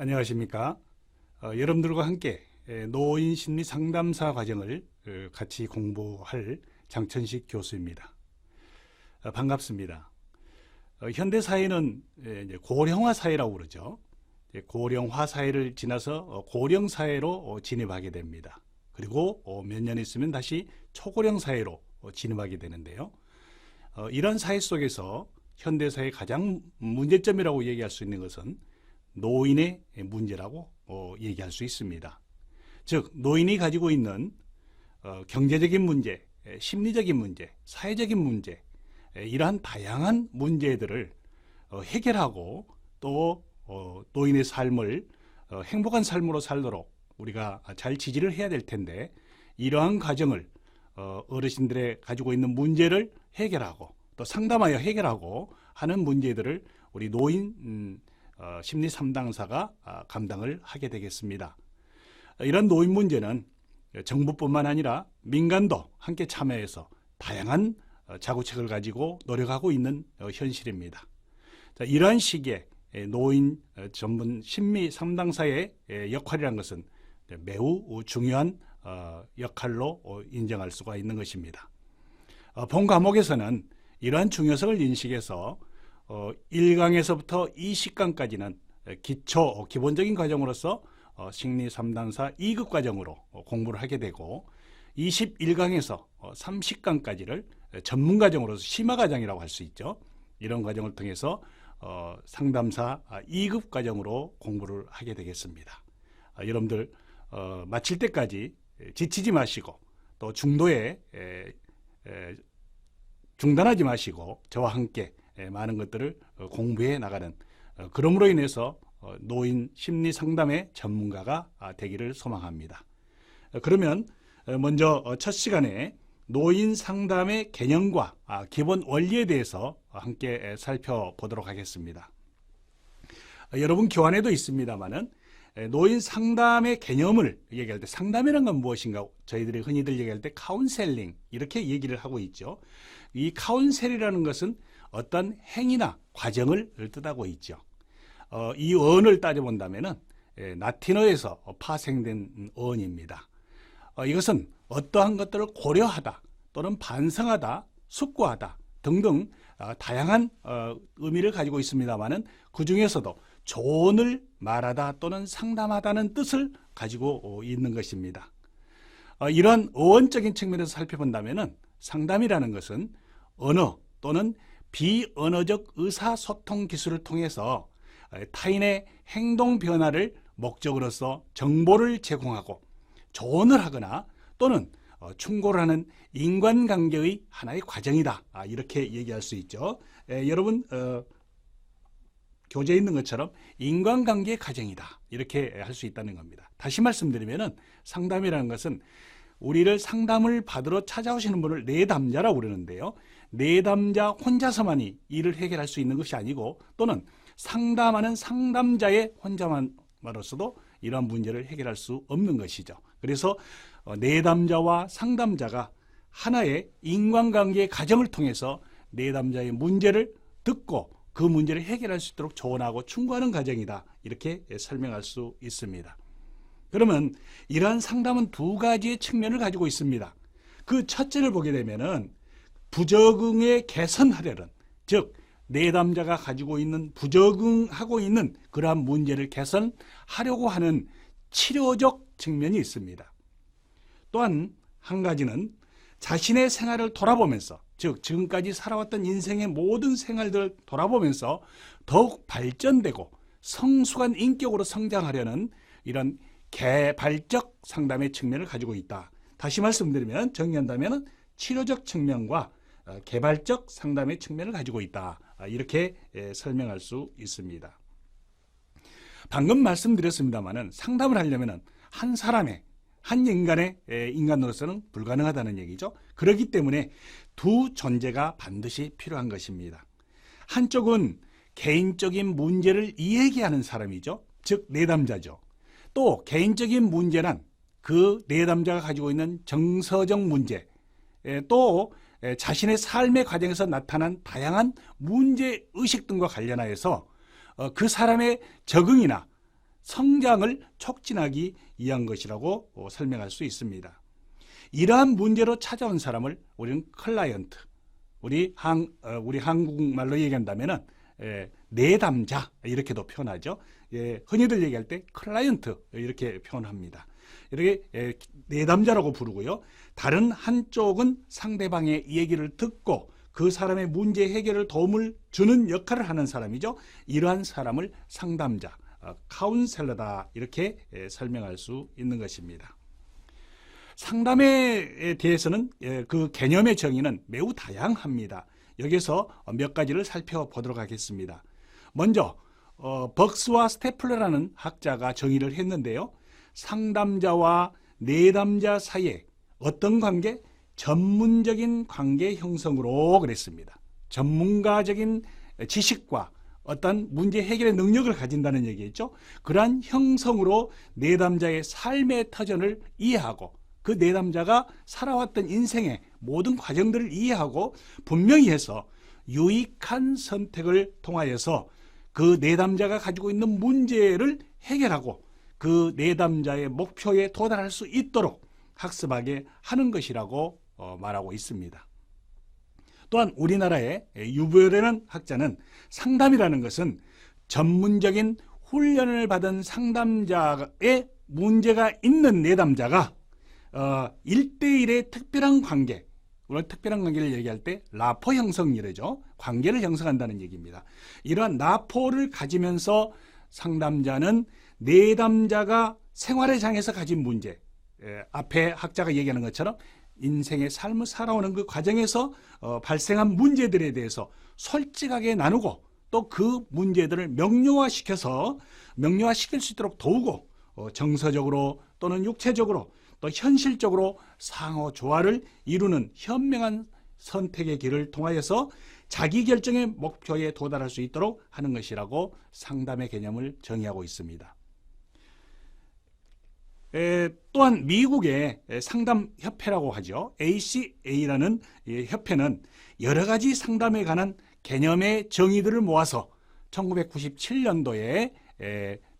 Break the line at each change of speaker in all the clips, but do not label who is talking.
안녕하십니까. 여러분들과 함께 노인 심리 상담사 과정을 같이 공부할 장천식 교수입니다. 반갑습니다. 현대 사회는 이제 고령화 사회라고 그러죠. 고령화 사회를 지나서 고령 사회로 진입하게 됩니다. 그리고 몇 년 있으면 다시 초고령 사회로 진입하게 되는데요. 이런 사회 속에서 현대 사회의 가장 문제점이라고 얘기할 수 있는 것은 노인의 문제라고 얘기할 수 있습니다. 즉 노인이 가지고 있는 경제적인 문제, 심리적인 문제, 사회적인 문제, 이러한 다양한 문제들을 해결하고 또 노인의 삶을 행복한 삶으로 살도록 우리가 잘 지지를 해야 될 텐데, 이러한 과정을 어르신들의 가지고 있는 문제를 해결하고 또 상담하여 해결하고 하는 문제들을 우리 노인 심리 상담사가 감당을 하게 되겠습니다. 이런 노인 문제는 정부뿐만 아니라 민간도 함께 참여해서 다양한 자구책을 가지고 노력하고 있는 현실입니다. 이러한 시기에 노인 전문 심리 상담사의 역할이라는 것은 매우 중요한 역할로 인정할 수가 있는 것입니다. 본 과목에서는 이러한 중요성을 인식해서 1강에서부터 20강까지는 기본적인 과정으로서 심리 상담사 2급 과정으로 공부를 하게 되고, 21강에서 30강까지를 전문 과정으로서 심화 과정이라고 할 수 있죠. 이런 과정을 통해서 상담사 2급 과정으로 공부를 하게 되겠습니다. 여러분들 마칠 때까지 지치지 마시고 또 중도에 중단하지 마시고 저와 함께 많은 것들을 공부해 나가는, 그럼으로 인해서 노인 심리 상담의 전문가가 되기를 소망합니다. 그러면 먼저 첫 시간에 노인 상담의 개념과 기본 원리에 대해서 함께 살펴보도록 하겠습니다. 여러분 교환에도 있습니다만은 노인 상담의 개념을 얘기할 때, 상담이란 건 무엇인가 저희들이 흔히들 얘기할 때 카운셀링 이렇게 얘기를 하고 있죠. 이 카운셀이라는 것은 어떤 행위나 과정을 뜻하고 있죠. 이 어원을 따져본다면은 라틴어에서 파생된 어원입니다. 이것은 어떠한 것들을 고려하다 또는 반성하다, 숙고하다 등등 다양한 의미를 가지고 있습니다만은 그 중에서도 조언을 말하다 또는 상담하다는 뜻을 가지고 있는 것입니다. 이런 어원적인 측면에서 살펴본다면은 상담이라는 것은 언어 또는 비언어적 의사소통 기술을 통해서 타인의 행동 변화를 목적으로서 정보를 제공하고 조언을 하거나 또는 충고를 하는 인간관계의 하나의 과정이다, 이렇게 얘기할 수 있죠. 여러분 교재에 있는 것처럼 인간관계의 과정이다, 이렇게 할 수 있다는 겁니다. 다시 말씀드리면은 상담이라는 것은 우리를 상담을 받으러 찾아오시는 분을 내담자라고 그러는데요, 내담자 혼자서만이 일을 해결할 수 있는 것이 아니고, 또는 상담하는 상담자의 혼자만으로서도 이러한 문제를 해결할 수 없는 것이죠. 그래서 내담자와 상담자가 하나의 인간관계의 과정을 통해서 내담자의 문제를 듣고 그 문제를 해결할 수 있도록 조언하고 충고하는 과정이다, 이렇게 설명할 수 있습니다. 그러면 이러한 상담은 두 가지의 측면을 가지고 있습니다. 그 첫째를 보게 되면은 부적응에 개선하려는, 즉 내담자가 가지고 있는 부적응하고 있는 그러한 문제를 개선하려고 하는 치료적 측면이 있습니다. 또한 한 가지는 자신의 생활을 돌아보면서, 즉 지금까지 살아왔던 인생의 모든 생활들을 돌아보면서 더욱 발전되고 성숙한 인격으로 성장하려는 이런 개발적 상담의 측면을 가지고 있다. 다시 말씀드리면, 정리한다면 치료적 측면과 개발적 상담의 측면을 가지고 있다, 이렇게 설명할 수 있습니다. 방금 말씀드렸습니다마는 상담을 하려면 한 사람의, 한 인간의 인간으로서는 불가능하다는 얘기죠. 그렇기 때문에 두 존재가 반드시 필요한 것입니다. 한쪽은 개인적인 문제를 이야기하는 사람이죠. 즉 내담자죠. 또 개인적인 문제란 그 내담자가 가지고 있는 정서적 문제, 또 자신의 삶의 과정에서 나타난 다양한 문제의식 등과 관련하여서 그 사람의 적응이나 성장을 촉진하기 위한 것이라고 설명할 수 있습니다. 이러한 문제로 찾아온 사람을 우리는 클라이언트, 우리 한국말로 얘기한다면은 내담자 이렇게도 표현하죠. 흔히들 얘기할 때 클라이언트 이렇게 표현합니다. 이렇게 내담자라고 부르고요. 다른 한쪽은 상대방의 얘기를 듣고 그 사람의 문제 해결을 도움을 주는 역할을 하는 사람이죠. 이러한 사람을 상담자, 카운셀러다 이렇게 설명할 수 있는 것입니다. 상담에 대해서는 그 개념의 정의는 매우 다양합니다. 여기서 몇 가지를 살펴보도록 하겠습니다. 먼저 벅스와 스테플러라는 학자가 정의를 했는데요. 상담자와 내담자 사이에 어떤 관계? 전문적인 관계 형성으로 그랬습니다. 전문가적인 지식과 어떤 문제 해결의 능력을 가진다는 얘기겠죠. 그러한 형성으로 내담자의 삶의 터전을 이해하고 그 내담자가 살아왔던 인생의 모든 과정들을 이해하고 분명히 해서 유익한 선택을 통하여서 그 내담자가 가지고 있는 문제를 해결하고 그 내담자의 목표에 도달할 수 있도록 학습하게 하는 것이라고 말하고 있습니다. 또한 우리나라의 유보열이라는 학자는 상담이라는 것은 전문적인 훈련을 받은 상담자의 문제가 있는 내담자가 1대1의 특별한 관계, 물론 특별한 관계를 얘기할 때 라포 형성이래죠. 관계를 형성한다는 얘기입니다. 이러한 라포를 가지면서 상담자는 내담자가 생활의 장에서 가진 문제, 앞에 학자가 얘기하는 것처럼 인생의 삶을 살아오는 그 과정에서 발생한 문제들에 대해서 솔직하게 나누고 또 그 문제들을 명료화시킬 수 있도록 도우고 정서적으로 또는 육체적으로 또 현실적으로 상호 조화를 이루는 현명한 선택의 길을 통하여서 자기 결정의 목표에 도달할 수 있도록 하는 것이라고 상담의 개념을 정의하고 있습니다. 또한 미국의 상담협회라고 하죠. ACA라는 협회는 여러 가지 상담에 관한 개념의 정의들을 모아서 1997년도에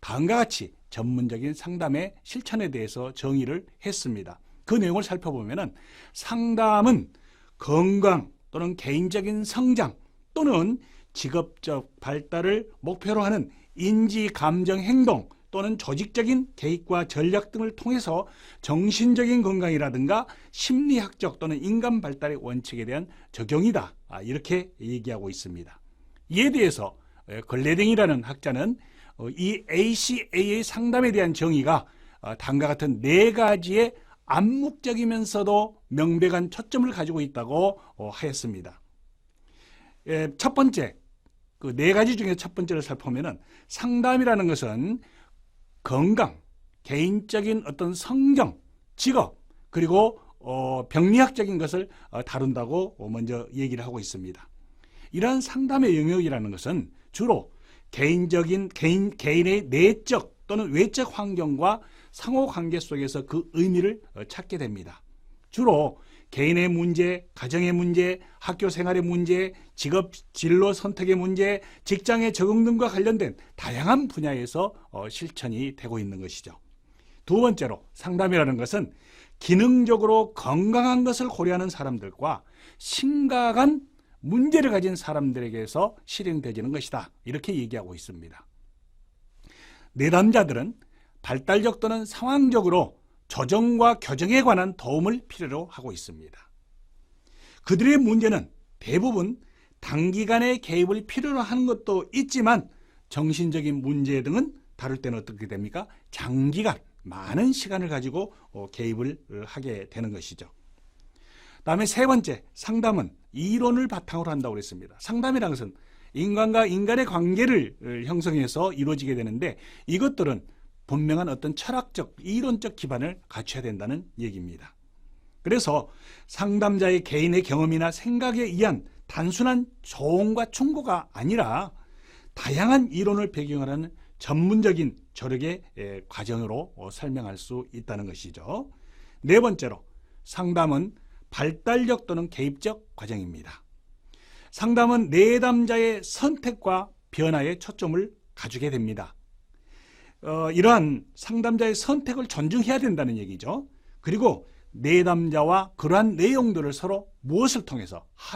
다음과 같이 전문적인 상담의 실천에 대해서 정의를 했습니다. 그 내용을 살펴보면 상담은 건강 또는 개인적인 성장 또는 직업적 발달을 목표로 하는 인지, 감정, 행동 또는 조직적인 계획과 전략 등을 통해서 정신적인 건강이라든가 심리학적 또는 인간 발달의 원칙에 대한 적용이다. 이렇게 얘기하고 있습니다. 이에 대해서 걸레댕이라는 학자는 이 ACA의 상담에 대한 정의가 다음과 같은 네 가지의 암묵적이면서도 명백한 초점을 가지고 있다고 하였습니다. 첫 번째, 그 네 가지 중에 첫 번째를 살펴보면 상담이라는 것은 건강, 개인적인 어떤 성경, 직업, 그리고 병리학적인 것을 다룬다고 먼저 얘기를 하고 있습니다. 이러한 상담의 영역이라는 것은 주로 개인의 내적 또는 외적 환경과 상호관계 속에서 그 의미를 찾게 됩니다. 주로 개인의 문제, 가정의 문제, 학교 생활의 문제, 직업 진로 선택의 문제, 직장의 적응 등과 관련된 다양한 분야에서 실천이 되고 있는 것이죠. 두 번째로 상담이라는 것은 기능적으로 건강한 것을 고려하는 사람들과 심각한 문제를 가진 사람들에게서 실행되지는 것이다. 이렇게 얘기하고 있습니다. 내담자들은 발달적 또는 상황적으로 조정과 교정에 관한 도움을 필요로 하고 있습니다. 그들의 문제는 대부분 단기간의 개입을 필요로 하는 것도 있지만 정신적인 문제 등은 다룰 때는 어떻게 됩니까? 장기간, 많은 시간을 가지고 개입을 하게 되는 것이죠. 다음에 세 번째, 상담은 이론을 바탕으로 한다고 그랬습니다. 상담이라는 것은 인간과 인간의 관계를 형성해서 이루어지게 되는데 이것들은 분명한 어떤 철학적, 이론적 기반을 갖춰야 된다는 얘기입니다. 그래서 상담자의 개인의 경험이나 생각에 의한 단순한 조언과 충고가 아니라 다양한 이론을 배경으로 하는 전문적인 조력의 과정으로 설명할 수 있다는 것이죠. 네 번째로 상담은 발달적 또는 개입적 과정입니다. 상담은 내담자의 선택과 변화에 초점을 가지게 됩니다. 이러한 상담자의 선택을 존중해야 된다는 얘기죠. 그리고 내담자와 그러한 내용들을 서로 무엇을 통해서